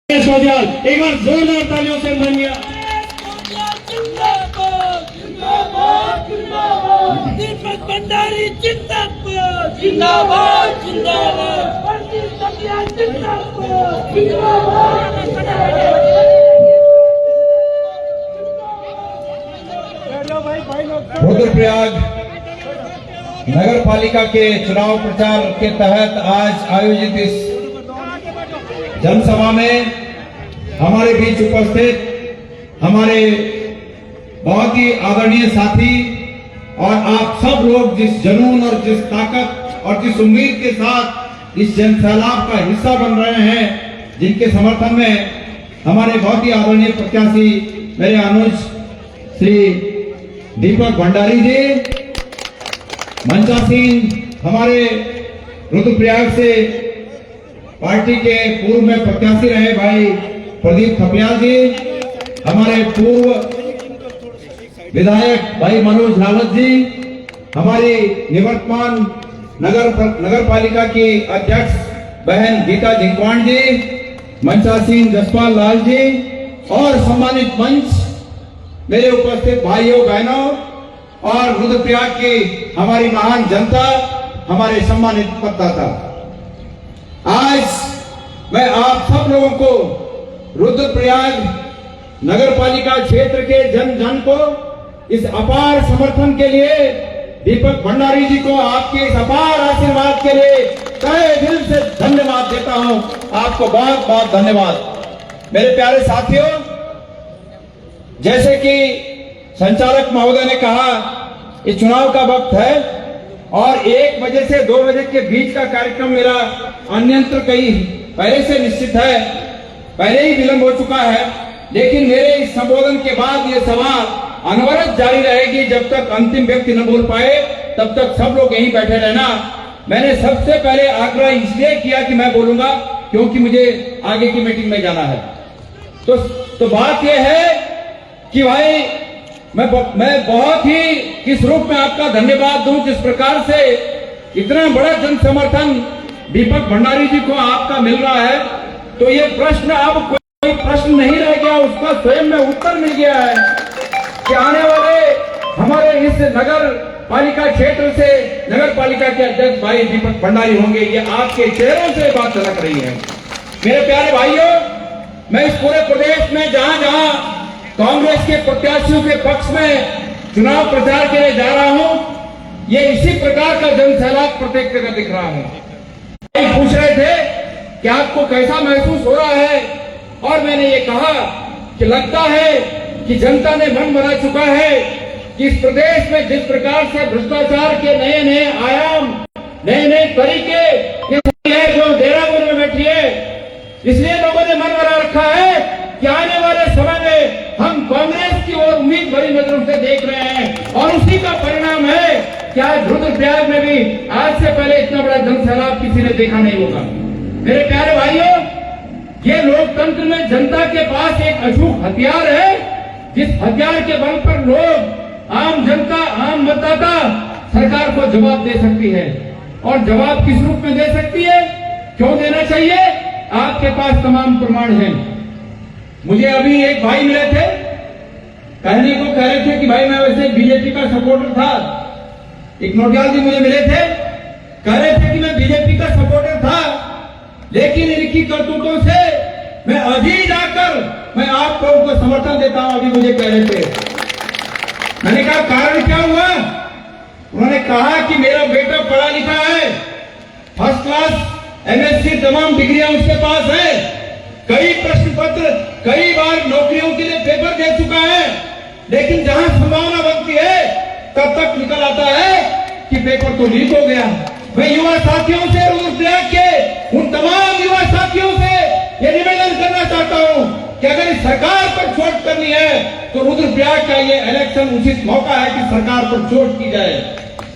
एक बार जोरदार तालियों से मानिए। दीपक भंडारी जिंदाबाद जिंदाबाद जिंदाबाद रुद्रप्रयाग नगर पालिका के चुनाव प्रचार के तहत आज आयोजित इस जनसभा में हमारे बीच उपस्थित हमारे बहुत ही आदरणीय साथी और आप सब लोग जिस जुनून और जिस ताकत और जिस उम्मीद के साथ इस जन सैलाब का हिस्सा बन रहे हैं, जिनके समर्थन में हमारे बहुत ही आदरणीय प्रत्याशी मेरे अनुज श्री दीपक भंडारी जी, मंचा सिंह हमारे रुद्रप्रयाग से पार्टी के पूर्व में प्रत्याशी रहे भाई प्रदीप खपियाल जी, हमारे पूर्व विधायक भाई मनोज रावत जी, हमारी निवर्तमान नगर पालिका की अध्यक्ष बहन गीता जिंकवाण जी, मंचा सिंह जसपाल लाल जी और सम्मानित मंच मेरे उपस्थित भाइयों बहनों और रुद्रप्रयाग की हमारी महान जनता, हमारे सम्मानित मतदाता, आज मैं आप सब लोगों को रुद्रप्रयाग नगर पालिका क्षेत्र के जन जन को इस अपार समर्थन के लिए, दीपक भंडारी जी को आपके इस अपार आशीर्वाद के लिए तहे दिल से धन्यवाद देता हूं। आपको बहुत बहुत धन्यवाद। मेरे प्यारे साथियों, जैसे कि संचालक महोदय ने कहा, इस चुनाव का वक्त है और 1 बजे से 2 बजे के बीच का कार्यक्रम मेरा अन्यंत्र कहीं पहले से निश्चित है, पहले ही विलंब हो चुका है, लेकिन मेरे इस संबोधन के बाद ये सभा अनवरत जारी रहेगी। जब तक अंतिम व्यक्ति न बोल पाए तब तक सब लोग यहीं बैठे रहना। मैंने सबसे पहले आग्रह इसलिए किया कि मैं बोलूंगा क्योंकि मुझे आगे की मीटिंग में जाना है। तो बात यह है कि भाई मैं बहुत ही किस रूप में आपका धन्यवाद दूं, जिस प्रकार से इतना बड़ा जन समर्थन दीपक भंडारी जी को आपका मिल रहा है। तो ये प्रश्न अब कोई प्रश्न नहीं रह गया, उसका स्वयं में उत्तर मिल गया है कि आने वाले हमारे इस नगर पालिका क्षेत्र से नगर पालिका के अध्यक्ष भाई दीपक भंडारी होंगे। ये आपके चेहरों से बात झलक रही है। मेरे प्यारे भाइयों, मैं इस पूरे प्रदेश में जहां जहां कांग्रेस के प्रत्याशियों के पक्ष में चुनाव प्रचार के लिए जा रहा हूं, ये इसी प्रकार का जन सैलाब प्रत्येक जगह दिख रहा है। पूछ रहे थे कि आपको कैसा महसूस हो रहा है, और मैंने ये कहा कि लगता है कि जनता ने मन बना चुका है कि इस प्रदेश में जिस प्रकार से भ्रष्टाचार के नए नए आयाम, नए नए तरीके है जो देहरादून में बैठी है, इसलिए लोगों ने मन बना रखा है कि आने वाले समय में हम कांग्रेस की ओर उम्मीद भरी नजरों से देख रहे हैं। और उसी का परिणाम है कि आज रुद्रप्रयाग में भी आज से पहले इतना बड़ा जन सैलाब किसी ने देखा नहीं होगा। मेरे प्यारे भाइयों, ये लोकतंत्र में जनता के पास एक अचूक हथियार है, जिस हथियार के बल पर लोग, आम जनता, आम मतदाता सरकार को जवाब दे सकती है। और जवाब किस रूप में दे सकती है, क्यों देना चाहिए, आपके पास तमाम प्रमाण हैं। मुझे अभी एक भाई मिले थे, कहने को कह रहे थे कि भाई मैं वैसे बीजेपी का सपोर्टर था। एक नोटियाल जी मुझे मिले थे, कह रहे थे कि मैं बीजेपी का सपोर्टर था, लेकिन इनकी करतूतों से मैं अभी जाकर मैं आप लोगों को समर्थन देता हूं। अभी मुझे कह रहे थे, मैंने कहा कारण क्या हुआ? उन्होंने कहा कि मेरा बेटा पढ़ा लिखा है, फर्स्ट क्लास MSc तमाम डिग्रियां उसके पास है, कई प्रश्न पत्र, कई बार नौकरियों के लिए पेपर दे चुका है, लेकिन जहां संभावना बनती है तब तक निकल आता है कि पेपर तो लीक हो गया। मैं युवा साथियों से, रुद्रप्रयाग के उन तमाम युवा साथियों से ये निवेदन करना चाहता हूं कि अगर इस सरकार पर चोट करनी है तो रुद्रप्रयाग का ये इलेक्शन उचित मौका है कि सरकार पर चोट की जाए।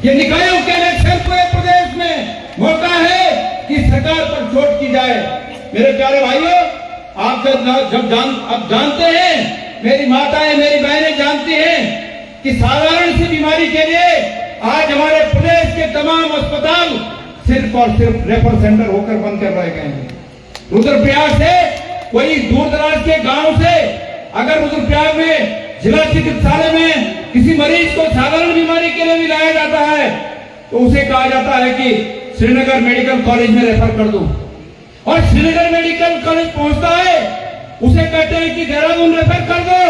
ये निकायों के इलेक्शन पूरे प्रदेश में मौका है कि सरकार पर चोट की जाए। मेरे प्यारे भाइयों, आप अब जानते हैं, मेरी माताएं, मेरी बहनें जानती हैं कि साधारण सी बीमारी के लिए आज हमारे प्रदेश के तमाम अस्पताल सिर्फ और सिर्फ रेफर सेंटर होकर बंद कर रहे गए हैं। रुद्रप्रयाग से कोई दूर दराज के गांव से अगर रुद्रप्रयाग में जिला चिकित्सालय में किसी मरीज को साधारण बीमारी के लिए भी लाया जाता है तो उसे कहा जाता है कि श्रीनगर मेडिकल कॉलेज में रेफर कर दो, और श्रीनगर मेडिकल कॉलेज पहुंचता है उसे कहते हैं कि देहरादून रेफर कर दो।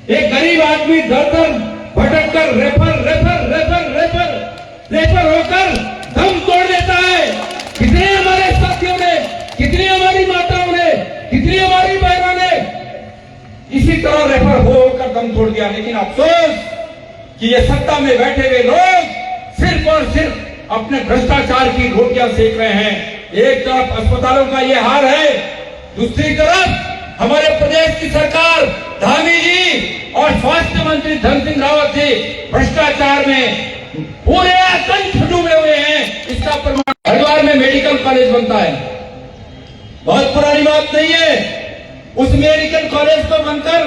एक गरीब आदमी दर दर भटक कर refer refer refer refer refer होकर दम तोड़ देता है। कितने हमारे साथियों ने, कितनी हमारी माताओं ने, कितनी हमारी बहनों ने इसी तरह रेफर होकर दम तोड़ दिया। लेकिन अफसोस कि ये सत्ता में बैठे हुए लोग सिर्फ और सिर्फ अपने भ्रष्टाचार की रोटियां सेक रहे हैं। एक तरफ अस्पतालों का ये हाल है, दूसरी तरफ हमारे प्रदेश की सरकार, धामी जी और स्वास्थ्य मंत्री धन सिंह रावत जी भ्रष्टाचार में पूरे कंठ डूबे हुए हैं। इसका प्रमाण हरिद्वार में मेडिकल कॉलेज बनता है, बहुत पुरानी बात नहीं है। उस मेडिकल कॉलेज को बनकर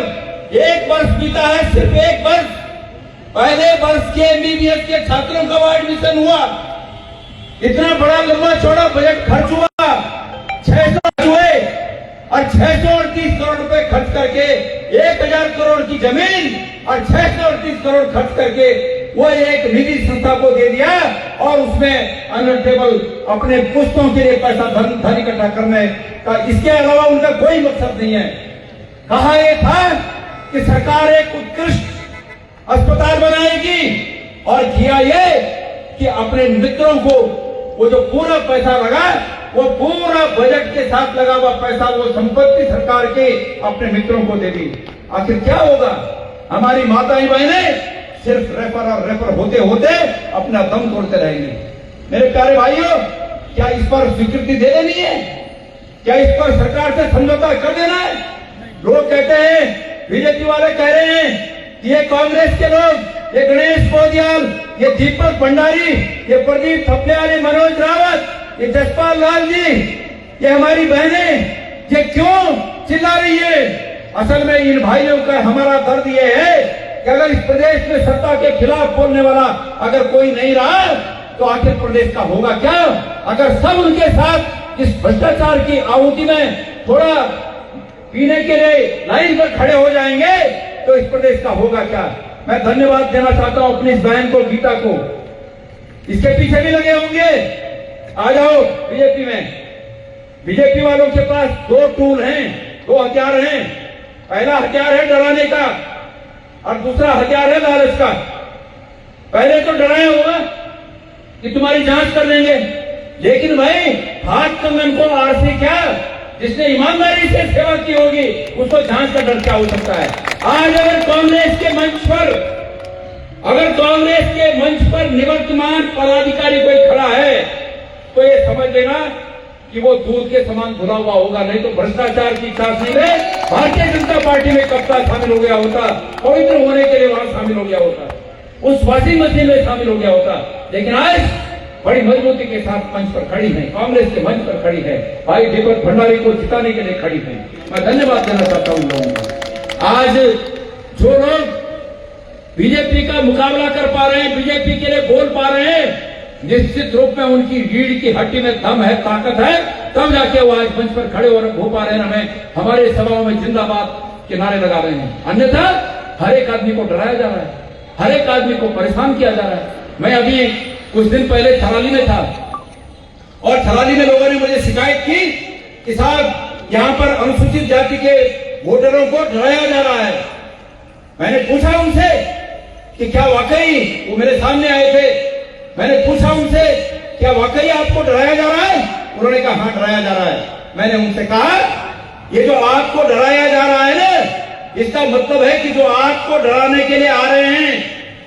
1 वर्ष बीता है, सिर्फ 1 वर्ष। पहले वर्ष के एमबीबीएस के छात्रों का वहां एडमिशन हुआ, इतना बड़ा लंबा चौड़ा बजट खर्च हुआ, 600 हुए और 638 करोड़ रुपए खर्च करके 1000 करोड़ की जमीन और 638 करोड़ खर्च करके वो एक निजी संस्था को दे दिया और उसमें अनटेबल अपने पुस्तों के लिए पैसा धन इकट्ठा करने का, इसके अलावा उनका कोई मकसद नहीं है। कहा यह था कि सरकार एक उत्कृष्ट अस्पताल बनाएगी और किया ये कि अपने मित्रों को वो जो पूरा पैसा लगा, वो पूरा बजट के साथ लगा हुआ पैसा, वो संपत्ति सरकार के अपने मित्रों को दे दी। आखिर क्या होगा? हमारी माताएं बहनें सिर्फ रेफर और रेफर होते होते अपना दम तोड़ते रहेंगे। मेरे प्यारे भाइयों, क्या इस पर स्वीकृति दे देनी है? क्या इस पर सरकार से समझौता कर देना है? लोग कहते हैं, बीजेपी वाले कह रहे हैं कि ये कांग्रेस के लोग, ये गणेश पौदियाल, ये दीपक भंडारी, ये प्रदीप थपलियाल, ये मनोज रावत, ये जसपाल लाल जी, ये हमारी बहनें, ये क्यों चिल्ला रही है? असल में इन भाइयों का हमारा दर्द ये है कि अगर इस प्रदेश में सत्ता के खिलाफ बोलने वाला अगर कोई नहीं रहा तो आखिर प्रदेश का होगा क्या? अगर सब उनके साथ इस भ्रष्टाचार की आहुति में थोड़ा पीने के लिए लाइन पर खड़े हो जाएंगे तो इस प्रदेश का होगा क्या? मैं धन्यवाद देना चाहता हूं अपनी इस बहन को, गीता को। इसके पीछे भी लगे होंगे, आ जाओ बीजेपी में। बीजेपी वालों के पास 2 टूल हैं, 2 हथियार हैं। पहला हथियार है डराने का और दूसरा हथियार है लालच का। पहले तो डराया होगा कि तुम्हारी जांच कर लेंगे, लेकिन भाई हाथ कंगन को आड़ से क्या? जिसने ईमानदारी से सेवा की होगी उसको जांच का डर क्या हो सकता है? आज अगर कांग्रेस के मंच पर निवर्तमान पदाधिकारी कोई खड़ा है तो ये समझ लेना कि वो दूध के समान धुला हुआ होगा, नहीं तो भ्रष्टाचार की चाशनी में भारतीय जनता पार्टी में कब तक शामिल हो गया होता, पवित्र होने के लिए वहां शामिल हो गया होता, उस वॉशिंग मशीन में शामिल हो गया होता। लेकिन आज बड़ी मजबूती के साथ मंच पर खड़ी है, कांग्रेस के मंच पर खड़ी है, भाई दीपक भंडारी को जिताने के लिए खड़ी है। मैं धन्यवाद देना चाहता हूं लोगों को। आज जो लोग बीजेपी का मुकाबला कर पा रहे हैं, बीजेपी के लिए बोल पा रहे हैं, निश्चित रूप में उनकी रीढ़ की हड्डी में दम है, ताकत है, तब जाके वो आज मंच पर खड़े हो पा रहे हैं, हमें हमारे सभाओं में जिंदाबाद के नारे लगा रहे हैं। अन्यथा हर एक आदमी को डराया जा रहा है, हर एक आदमी को परेशान किया जा रहा है। मैं अभी कुछ दिन पहले थराली में था और थराली में लोगों ने मुझे शिकायत की कि साहब यहाँ पर अनुसूचित जाति के वोटरों को डराया जा रहा है। मैंने पूछा उनसे कि क्या वाकई, वो मेरे सामने आए थे, मैंने पूछा उनसे क्या वाकई आपको डराया जा रहा है? उन्होंने कहा हाँ डराया जा रहा है। मैंने उनसे कहा ये जो आपको डराया जा रहा है ना, इसका मतलब है कि जो आपको डराने के लिए आ रहे हैं,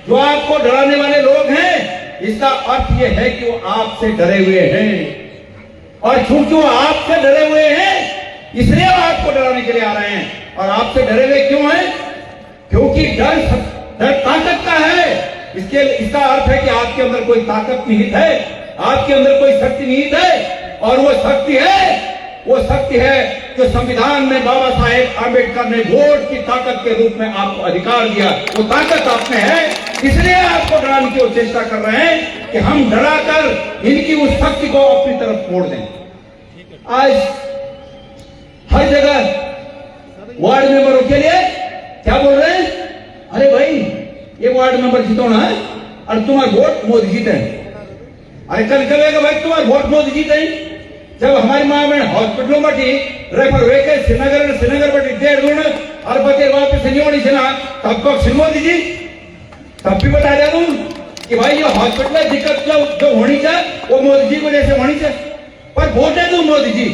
जो आपको डराने वाले लोग हैं, इसका अर्थ यह है कि वो आपसे डरे हुए हैं, और क्योंकि वो आपसे डरे हुए हैं इसलिए वो आपको डराने के लिए आ रहे हैं। और आपसे डरे हुए क्यों हैं? क्योंकि डर ताकत का है। इसका अर्थ है कि आपके अंदर कोई ताकत निहित है, आपके अंदर कोई शक्ति निहित है, और वो शक्ति है जो संविधान में बाबा साहेब आम्बेडकर ने वोट की ताकत के रूप में आपको अधिकार दिया। वो ताकत आप में है, इसलिए आपको डराने की चेष्टा कर रहे हैं कि हम डराकर इनकी उस शक्ति को अपनी तरफ मोड़ दें। आज हर जगह वार्ड मेंबरों के लिए क्या बोल रहे हैं? अरे भाई ये वार्ड मेंबर जितोना है और तुम्हारा वोट मोदी जीते हैं। अरे कल कहेगा भाई तुम्हारा वोट मोदी जीते हैं। जब हमारी माँ बहन हॉस्पिटलों में रेफर हुए के श्रीनगर बटी 1.5 और बचे वापस नहीं से ना तब को मोदी जी तब भी बता दिया तुम कि भाई ये हॉस्पिटल में दिक्कत जो होनी चाहिए वो मोदी जी को जैसे होनी चाहिए। पर वोट है तुम मोदी जी।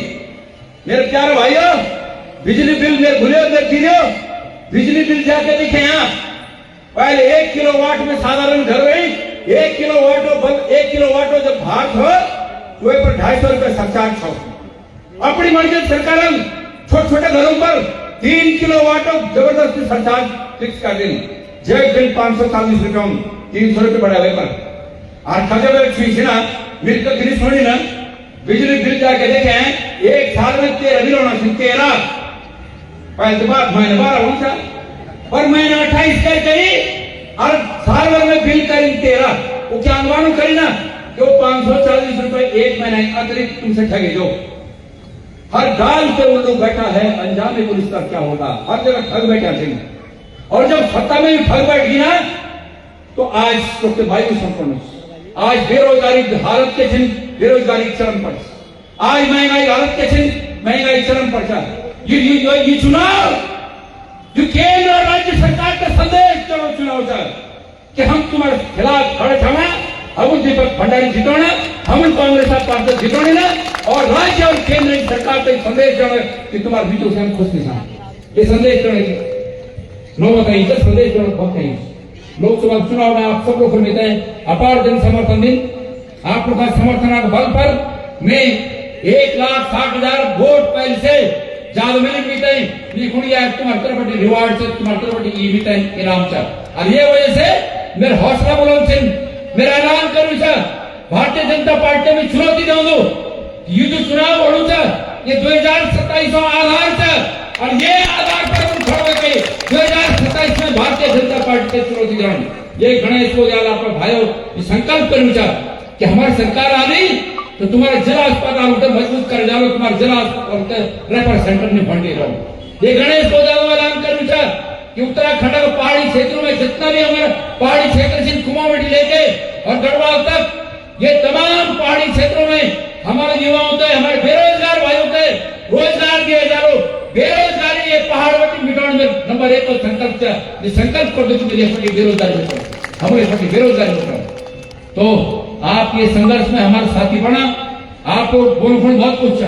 मेरे प्यारे भाइयों, बिजली बिल मेरे भूलियो मेरे पीलियो, बिजली बिल जाके दिखे यहाँ पहले 1 किलोवाट में साधारण घर में 1 किलोवाट जब भार हो तो पर 250 रुपए सरचार्ज हो। अपनी मर्जी सरकार छोटे घरों पर 3 किलोवाट जबरदस्ती सरचार्ज फिक्स कर देनी। जय बिल 540 रुपये 300 रुपये बढ़ा हुए पर और खजब छुई ना मिलकर गिरी छोड़ी ना बिजली बिल जाके देखें 1 साल में 13 बिल होना चाहिए 13 पहले बात महीने 12 होना पर महीना 28 कर करी और साल भर में बिल करी 13 वो क्या अनुमान करी ना कि वो 540 रुपए एक महीने अतिरिक्त तुमसे ठगे जो हर गाल पे वो लोग बैठा है। अंजाम पुलिस का क्या होगा? हर जगह ठग बैठा थे और जब सत्ता में भी ठग बैठ गई ना तो आज डॉक्टर भाई को संपन्न आज बेरोजगारी हालत के दिन बेरोजगारी चरम पर, आज महंगाई हालत के दिन महंगाई चरम पर। ये चुनाव जो केंद्र और राज्य सरकार का संदेश चलो चुनाव था कि हम तुम्हारे खिलाफ खड़े थे, हम दीपक भंडारी जितोना, हम कांग्रेस पार्टी जितोने ना और राज्य और केंद्र की सरकार का संदेश जो कि तुम्हारे बीचों से हम खुश नहीं। ये संदेश जो लोगों का इज्जत संदेश जो बहुत नहीं। लोकसभा चुनाव में आप सब लोग मिलते हैं अपार जन समर्थन दिन आप लोग का समर्थन बल पर मैं 1,60,000 वोट पहले से ज्यादा मिले बीते तुम्हारे तरफ रिवार्ड से तुम्हारे तरफ बीते इनाम चा और ये वजह से मेरे हौसला बुलंद से मेरा ऐलान करूँ भारतीय जनता पार्टी में चुनौती दूंगा ये जो चुनाव होना था ये 2027 आधार था और ये आधार पर हम खड़े के 2027 में भारतीय जनता पार्टी से चुनौती देंगे। ये गणेश को याद आप भाइयों ये संकल्प करना चाह कि हमारी सरकार आ गई तो तुम्हारे जिला अस्पताल उठे मजबूत कर डालो, तुम्हारे जिला रेफर सेंटर में भंडे रहो। ये गणेश को ऐलान करना चाह कि उत्तराखंड के पहाड़ी क्षेत्रों में जितना भी हमारे पहाड़ी क्षेत्र से कुमावटी लेके और गढ़वाल तक ये तमाम पहाड़ी क्षेत्रों में हमारे युवाओं के हमारे बेरोजगार भाइयों के रोजगार दिए जा रहे। बेरोजगारी ये पहाड़वटी मिटाने में नंबर 1 संकल्प ये संकल्प कर दो बेरोजगारी मिटाओ हमारे बेरोजगारी मिटाओ। तो आप ये संघर्ष में हमारे साथी बना आपको बोल बहुत कुछ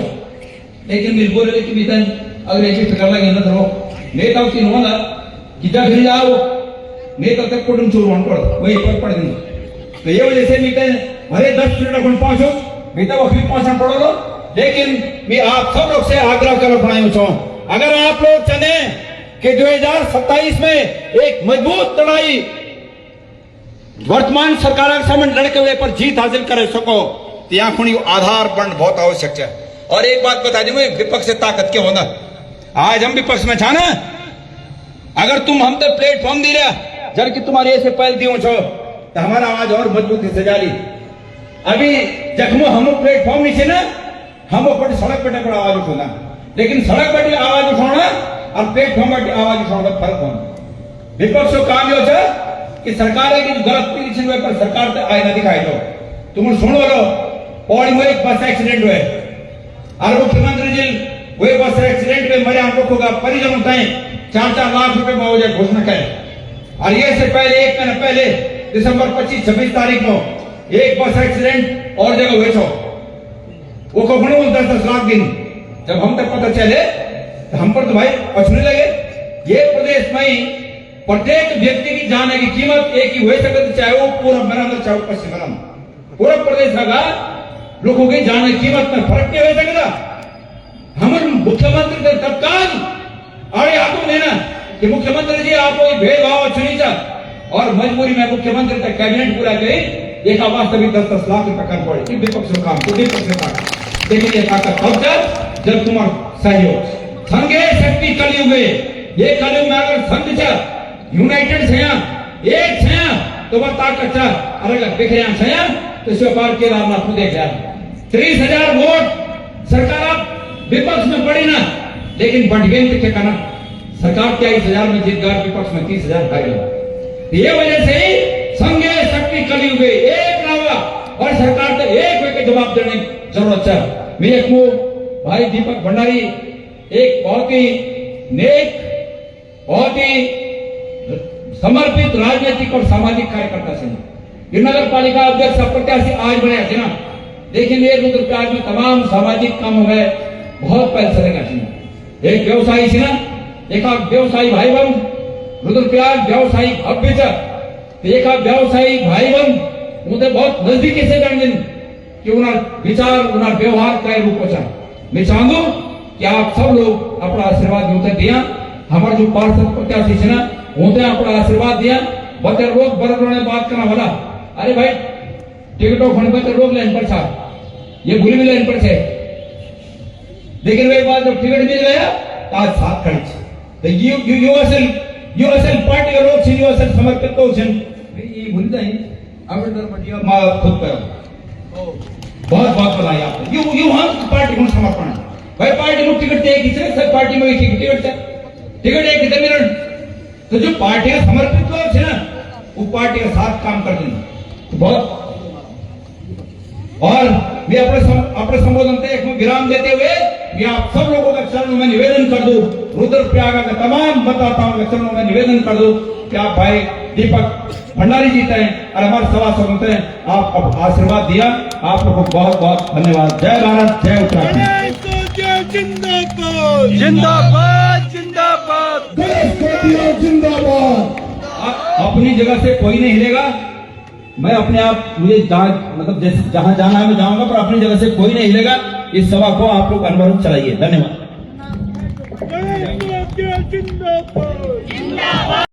लेकिन मेरे बोले कि बीता अगर एक कर लगे ना धरो नेता की होना किधर फिर जाओ नेता तक कुटुंब चोर पड़ वही पड़ देंगे। तो ये वजह से बीते भले 10 मिनट अपन पहुंचो बीता वक्त भी पहुंचना पड़ो लो। लेकिन मैं आप सब लोग से आग्रह कर बनाई चाहूं अगर आप लोग चाहे कि 2027 में एक मजबूत लड़ाई वर्तमान सरकार के सामने लड़के हुए पर जीत हासिल कर सको तो यहाँ खुणी आधार बन बहुत आवश्यक है। और एक बात बता दूं विपक्ष से ताकत क्या होना आज हम विपक्ष में छाना अगर तुम हम तो प्लेटफॉर्म दी रहा जब कि तुम्हारे ऐसे पहल दियो छो तो हमारा आवाज और मजबूती से जारी अभी जख्मो हम प्लेटफॉर्म नीचे ना हम ऊपर सड़क पर पर आवाज उठाना लेकिन सड़क पर आवाज उठाना और प्लेटफॉर्म पर आवाज उठाना फर्क होना। विपक्ष को काम यो कि सरकार की गलत पोजीशन में पर सरकार तो आईना दिखाई दो तुम सुनो लो पौड़ी में एक बस एक्सीडेंट हुए और मुख्यमंत्री जी वही बस एक्सीडेंट में मरे हम लोगों का परिजन उठाए 4-4 लाख रुपए मुआवजा घोषणा करें। और ये से पहले एक महीना पहले दिसंबर 25-26 तारीख को एक बस एक्सीडेंट और जगह हुए छो वो को 10-10 लाख दिन जब हम तक पता चले तो हम पर तो भाई पछने लगे। ये प्रदेश में ही प्रत्येक व्यक्ति की जाने की कीमत एक ही हो सकती चाहे वो पूर्व मरम चाहे पश्चिम मरम पूरा प्रदेश का लोगों की जाने की कीमत में फर्क नहीं हो सकता। हम मुख्यमंत्री के तत्काल अरे आपको लेना कि मुख्यमंत्री जी आपको भेदभाव चुनी था और मजबूरी में मुख्यमंत्री तक कैबिनेट पूरा करे एक वास्तविक 10-10 लाख रुपए कर पड़े विपक्ष काम तो विपक्ष ताकत लेकिन ये ताकत कब तक जब तुम्हारा सहयोग संघे शक्ति कलयुग में ये कलयुग में अगर संघ चा यूनाइटेड छया एक छया तो वह ताकत चा अलग दिख रहा छया तो इस व्यापार केदारनाथ को देख रहा 30,000 वोट सरकार आप विपक्ष में पड़ी ना लेकिन बढ़ के कहना सरकार 23,000 में जीतगार विपक्ष में 30,000 घायल। ये वजह से ही संघे शक्ति कलयुगे एक रहा और सरकार तो एक के जवाब देने की जरूरत है। मैं एक भाई दीपक भंडारी एक बहुत ही नेक, बहुत ही समर्पित राजनीतिक और सामाजिक कार्यकर्ता से ये नगर पालिका अध्यक्ष प्रत्याशी आज बने थे ना, लेकिन ये रुद्रप्रयाग में तमाम सामाजिक काम हो गए, बहुत पहले चलेगा। एक व्यवसायी से ना, एक व्यवसायी भाई बहन रुद्रप्रयाग व्यवसायिक भव्य एक व्यवसायी भाई बहन मुझे बहुत नजदीकी से जान कि उन्हें विचार उन्हें व्यवहार का रूप हो चाहे। मैं चाहूंगा कि आप सब लोग अपना आशीर्वाद होते दिया, हमारे जो पार्षद प्रत्याशी से ना होते अपना आशीर्वाद दिया। बच्चे लोग बड़े बात करना वाला, अरे भाई टिकटों खंड पर लोग लाइन पर था, ये भूल भी लाइन पर थे, लेकिन वे बात जब टिकट मिल गया तो आज साथ खड़े यू असल पार्टी का लोग यू असल समर्पित तो ये भूलता ही अब खुद करो बहुत बहुत बधाई आपको। यू हम पार्टी को समर्पण है भाई, पार्टी को टिकट दे किसी सब पार्टी में टिकट एक कितने मिनट तो जो पार्टी का समर्पित लोग थे ना वो पार्टी का साथ काम करते हैं तो बहुत। और मैं अपने संबोधन से एक विराम देते हुए मैं आप सब लोगों के चरणों में निवेदन कर दूं, रुद्रप्रयाग के तमाम मतदाताओं के चरणों में निवेदन कर दूं कि आप भाई दीपक भंडारी जीते हैं और हमारे सभासद होते हैं, आप आशीर्वाद दिया, आप लोगों को बहुत बहुत धन्यवाद। जय भारत, जय उत्तराखंड। जिंदाबाद जिंदाबाद जिंदाबाद जिंदाबाद। अपनी जगह से कोई नहीं हिलेगा, मैं अपने आप मुझे मतलब जैसे जहां जाना है मैं जाऊंगा, पर अपनी जगह से कोई नहीं हिलेगा। इस सभा को आप लोग अनुभव चलाइए। धन्यवाद। जिंदाबाद।